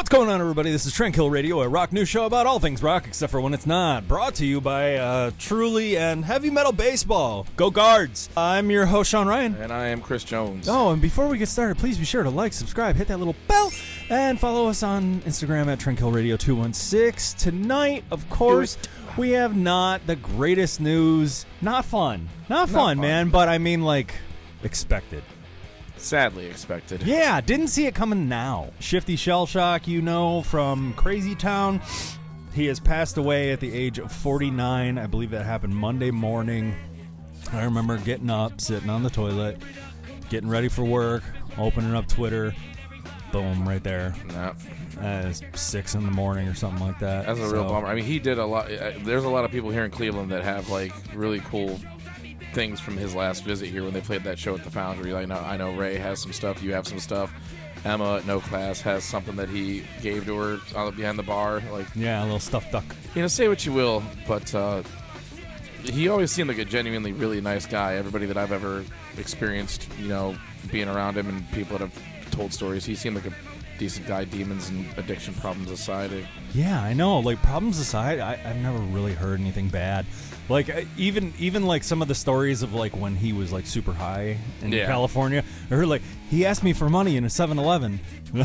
What's going on, everybody? This is Tranquil Radio, a rock news show about all things rock, except for when it's not. Brought to you by Truly and Heavy Metal Baseball. Go Guards! I'm your host, Sean Ryan. And I am Chris Jones. Oh, and before we get started, please be sure to like, subscribe, hit that little bell, and follow us on Instagram at Tranquil Radio 216. Tonight, of course, we have not the greatest news. Not fun, man, but I mean, like, expected. Sadly expected. Yeah, didn't see it coming now. Shifty Shellshock, you know, from Crazy Town. He has passed away at the age of 49. I believe that happened Monday morning. I remember getting up, sitting on the toilet, getting ready for work, opening up Twitter. Boom, right there. Yep. It's 6 in the morning or something like that. That's a real bummer. I mean, he did a lot. There's a lot of people here in Cleveland that have, like, really cool things from his last visit here when they played that show at the Foundry. Like, I know Ray has some stuff. You have some stuff. Emma at No Class has something that he gave to her behind the bar. Like, yeah, a little stuffed duck. You know, say what you will, but he always seemed like a genuinely really nice guy. Everybody that I've ever experienced, you know, being around him and people that have told stories, he seemed like a decent guy, demons and addiction problems aside. Yeah, I know. Like, problems aside, I've never really heard anything bad. Like, even like some of the stories of, like, when he was, like, super high in California, I heard, like, he asked me for money in a 7-Eleven. I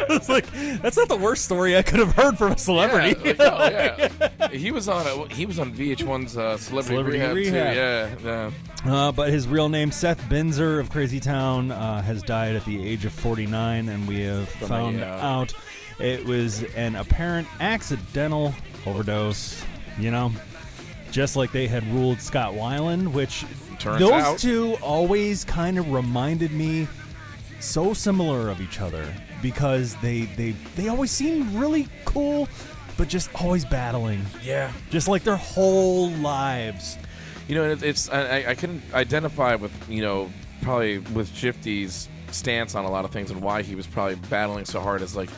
was like, that's not the worst story I could have heard from a celebrity. Yeah, he was on VH1's Celebrity Rehab. Too. Yeah. But his real name, Seth Binzer of Crazy Town, has died at the age of 49, and we have found out it was an apparent accidental overdose, you know? Just like they had ruled Scott Weiland, which those two always kind of reminded me so similar of each other because they always seemed really cool, but just always battling. Yeah. Just like their whole lives. You know, I can identify with, you know, probably with Shifty's stance on a lot of things and why he was probably battling so hard is like,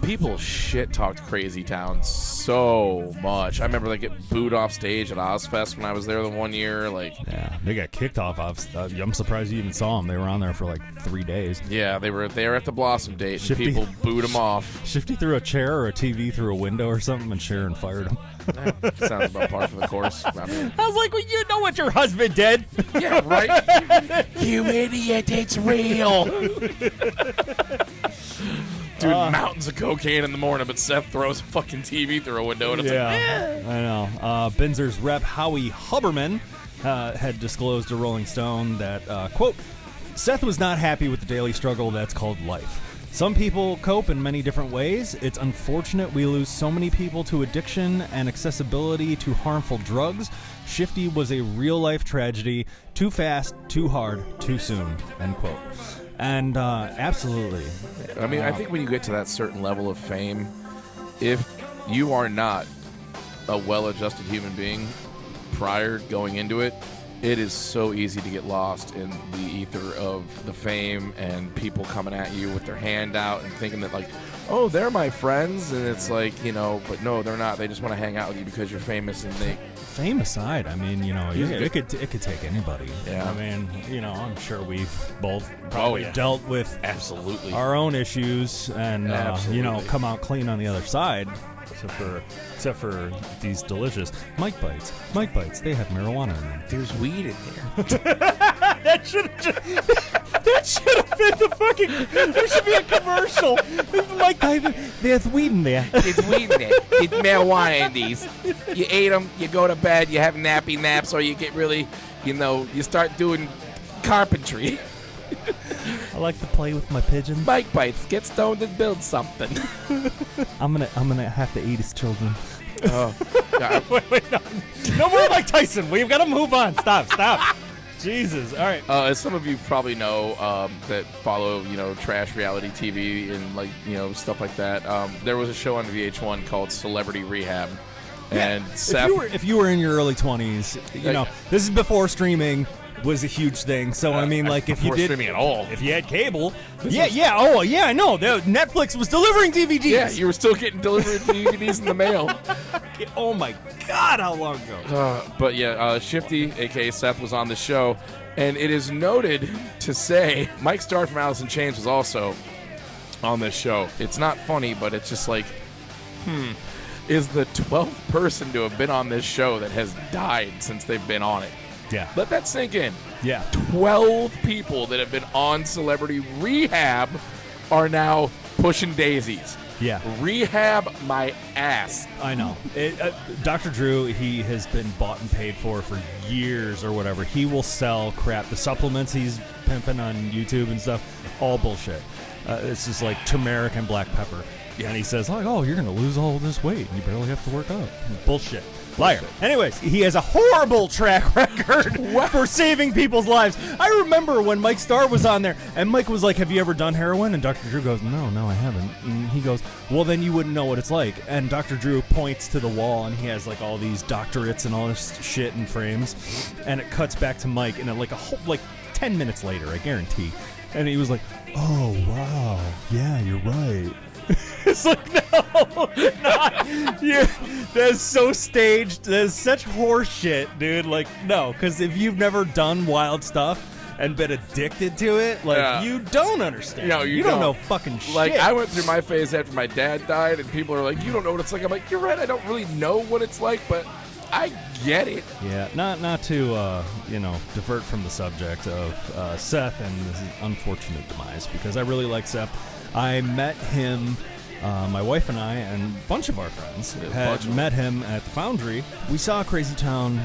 people shit-talked Crazy Town so much. I remember they get booed off stage at Ozfest when I was there the one year. Like, yeah, they got kicked off. I'm surprised you even saw them. They were on there for like 3 days. Yeah, they were there at the Blossom date, and people booed them off. Shifty threw a chair or a TV through a window or something, and Sharon fired him. Sounds about par for the course. I was like, well, you know what your husband did. Yeah, right? You idiot, it's real. Dude, mountains of cocaine in the morning, but Seth throws a fucking TV through a window, and it's I know. Binzer's rep, Howie Huberman, had disclosed to Rolling Stone that, quote, Seth was not happy with the daily struggle that's called life. Some people cope in many different ways. It's unfortunate we lose so many people to addiction and accessibility to harmful drugs. Shifty was a real-life tragedy. Too fast, too hard, too soon, end quote. And absolutely. I mean, I think when you get to that certain level of fame, if you are not a well-adjusted human being prior going into it, it is so easy to get lost in the ether of the fame and people coming at you with their hand out and thinking that, like, oh, they're my friends. And it's like, you know, but no, they're not. They just want to hang out with you because you're famous. And they... Fame aside, I mean, you know, it could take anybody. Yeah. I mean, you know, I'm sure we've both probably dealt with our own issues and, you know, come out clean on the other side. Except for these delicious Mike Bites. Mike Bites, they have marijuana in them. There's weed in there. That should have been the fucking... There should be a commercial. Mike Bites, there's weed in there. There's weed in there. It's marijuana in these. You ate them, you go to bed, you have nappy naps, or you get really, you know, you start doing carpentry. I like to play with my pigeons. Mike Bites, get stoned and build something. I'm gonna have to eat his children. Oh, God. wait, no more Mike Tyson. We've got to move on. Stop. Jesus. All right. As some of you probably know that follow, you know, trash reality TV and, like, you know, stuff like that, there was a show on VH1 called Celebrity Rehab. And Seth, if you were in your early 20s, you know, this is before streaming was a huge thing. So I mean, like, if you did streaming at all, if you had cable, I know. Netflix was delivering DVDs. Yeah, you were still getting delivered DVDs in the mail. Oh my God, how long ago? But yeah, Shifty, aka Seth, was on the show, and it is noted to say Mike Starr from Alice in Chains was also on this show. It's not funny, but it's just like, is the 12th person to have been on this show that has died since they've been on it. Yeah. Let that sink in. Yeah. 12 people that have been on Celebrity Rehab are now pushing daisies. Yeah. Rehab my ass. I know. Dr. Drew, he has been bought and paid for years or whatever. He will sell crap. The supplements he's pimping on YouTube and stuff, all bullshit. It's just like turmeric and black pepper. Yeah. And he says, like, oh, you're going to lose all this weight and you barely have to work out. Bullshit. Liar. Anyways, he has a horrible track record for saving people's lives. I remember when Mike Starr was on there, and Mike was like, have you ever done heroin? And Dr. Drew goes, no, I haven't. And he goes, well, then you wouldn't know what it's like. And Dr. Drew points to the wall, and he has like all these doctorates and all this shit in frames. And it cuts back to Mike, and like 10 minutes later, I guarantee. And he was like, oh, wow. Yeah, you're right. It's like, no, not you. That's so staged. That's such horse shit, dude. Like, no, because if you've never done wild stuff and been addicted to it, like, you don't understand. No, you don't know fucking shit. Like, I went through my phase after my dad died, and people are like, you don't know what it's like. I'm like, you're right, I don't really know what it's like, but I get it. Yeah, not to, divert from the subject of Seth and his unfortunate demise, because I really like Seth. I met him, my wife and I, and a bunch of our friends had met him at the Foundry. We saw Crazy Town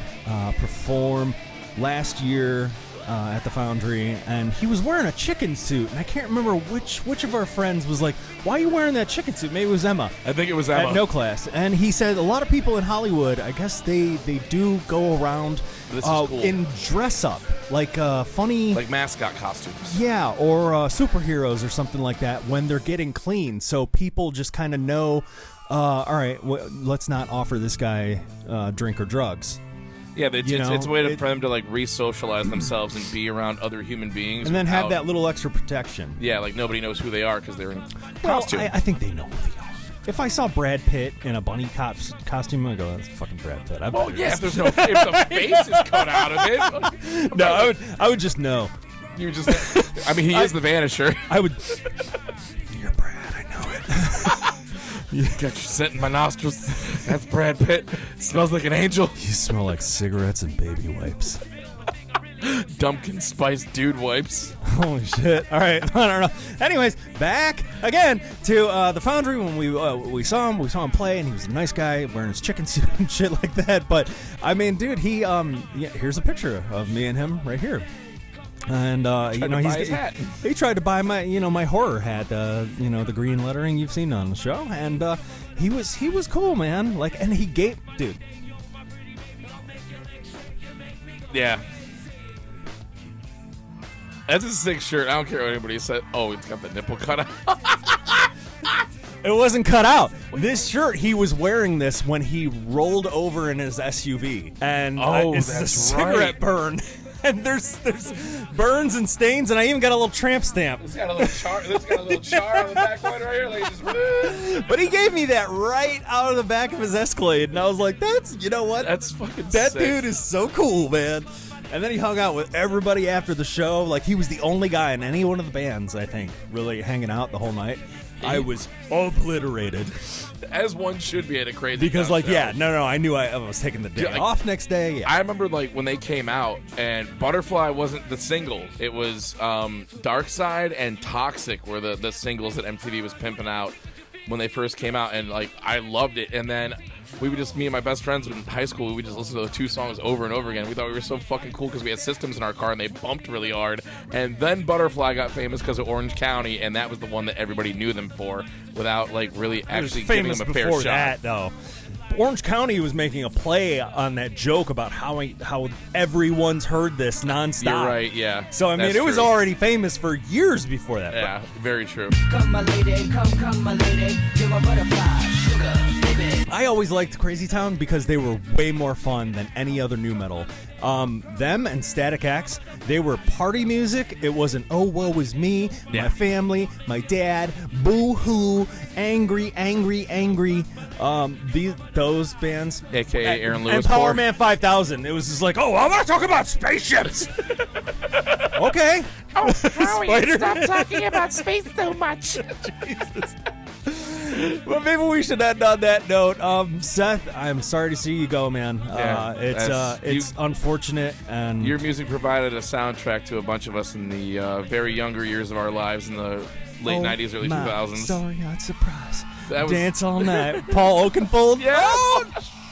perform last year at the Foundry, and he was wearing a chicken suit, and I can't remember which of our friends was like, why are you wearing that chicken suit? Maybe it was Emma. I think it was Emma. At No Class. And he said a lot of people in Hollywood, I guess they do go around cool. in dress-up, like funny... Like mascot costumes. Yeah, or superheroes or something like that when they're getting clean, so people just kind of know, all right, let's not offer this guy drink or drugs. Yeah, it's a way for them to like re-socialize themselves and be around other human beings. And then have that little extra protection. Yeah, like nobody knows who they are because they're in costume. I think they know who they are. If I saw Brad Pitt in a bunny costume, I'd go, that's fucking Brad Pitt. If the face is cut out of it. No, I would just know. You just, he is the Vanisher. I would. You're Brad, I know it. You got your scent in my nostrils. That's Brad Pitt. Smells like an angel. You smell like cigarettes and baby wipes. Dumpkin spice dude wipes. Holy shit. All right. I don't know. Anyways, back again to the Foundry when we saw him. We saw him play, and he was a nice guy wearing his chicken suit and shit like that. But, I mean, dude, here's a picture of me and him right here. And he tried to buy my horror hat, the green lettering you've seen on the show, and he was cool, man. Like, and he gave, dude. Yeah, that's a sick shirt. I don't care what anybody said. Oh, it's got the nipple cut out. It wasn't cut out. This shirt, he was wearing this when he rolled over in his SUV, and it's a cigarette burn. And there's burns and stains, and I even got a little tramp stamp. It's got a little char. It's got a little char on the back one right here. Like just. But he gave me that right out of the back of his Escalade, and I was like, you know what? That's fucking That sick. dude is so cool, man. And then he hung out with everybody after the show. Like, he was the only guy in any one of the bands, I think, really hanging out the whole night. I was obliterated. As one should be at a Crazy Because, Town show. I knew I was taking the day off next day. Yeah. I remember, when they came out, and Butterfly wasn't the single. It was Dark Side and Toxic were the singles that MTV was pimping out when they first came out, and, I loved it. And then we would me and my best friends in high school, we would just listen to the two songs over and over again. We thought we were so fucking cool because we had systems in our car, and they bumped really hard. And then Butterfly got famous because of Orange County, and that was the one that everybody knew them for without, really actually giving them a fair shot. That, though. Orange County was making a play on that joke about how everyone's heard this nonstop. You're right, yeah. So, it was already famous for years before that. Yeah, very true. Come, my lady, come, my lady. You're my butterfly, sugar, baby. I always liked Crazy Town because they were way more fun than any other new metal. Them and Static X, they were party music. It wasn't, oh, woe is me, my family, my dad, boo-hoo, angry. Those bands. A.K.A. Aaron Lewis. And Power Man 5000. It was just like, oh, I'm not talking about spaceships. Okay. Oh, Howie, stop talking about space so much. Jesus. Well, maybe we should end on that note. Seth, I'm sorry to see you go, man. It's unfortunate, and your music provided a soundtrack to a bunch of us in the very younger years of our lives in the late 90s, early 2000s. Sorry, not surprised. That was Dance all night. Paul Oakenfold. Yeah. Oh,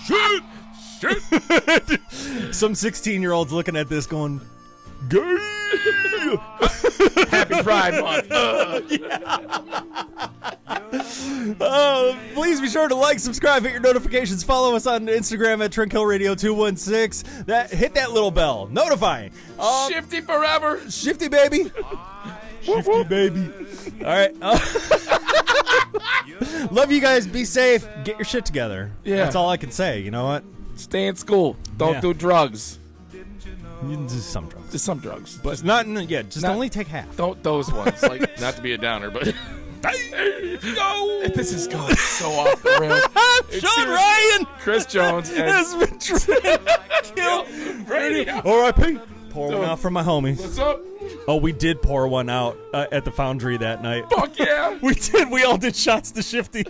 shoot. Some 16-year-olds looking at this going, gay. Happy Pride Month. Please be sure to like, subscribe, hit your notifications, follow us on Instagram at TrinkHillRadio216. Hit that little bell, notifying. Shifty forever. Shifty baby. Shifty baby. All right. Love you guys. Be safe. Get your shit together. Yeah. That's all I can say. You know what? Stay in school. Don't do drugs. Just some drugs. Just some drugs. But just only take half. Don't those ones. Like, not to be a downer, but No! This is going so off the rails. Sean Ryan! Chris Jones has been trying to kill Radio. R.I.P. Pour one out for my homies. What's up? Oh, we did pour one out at the Foundry that night. Fuck yeah! We did. We all did shots to Shifty.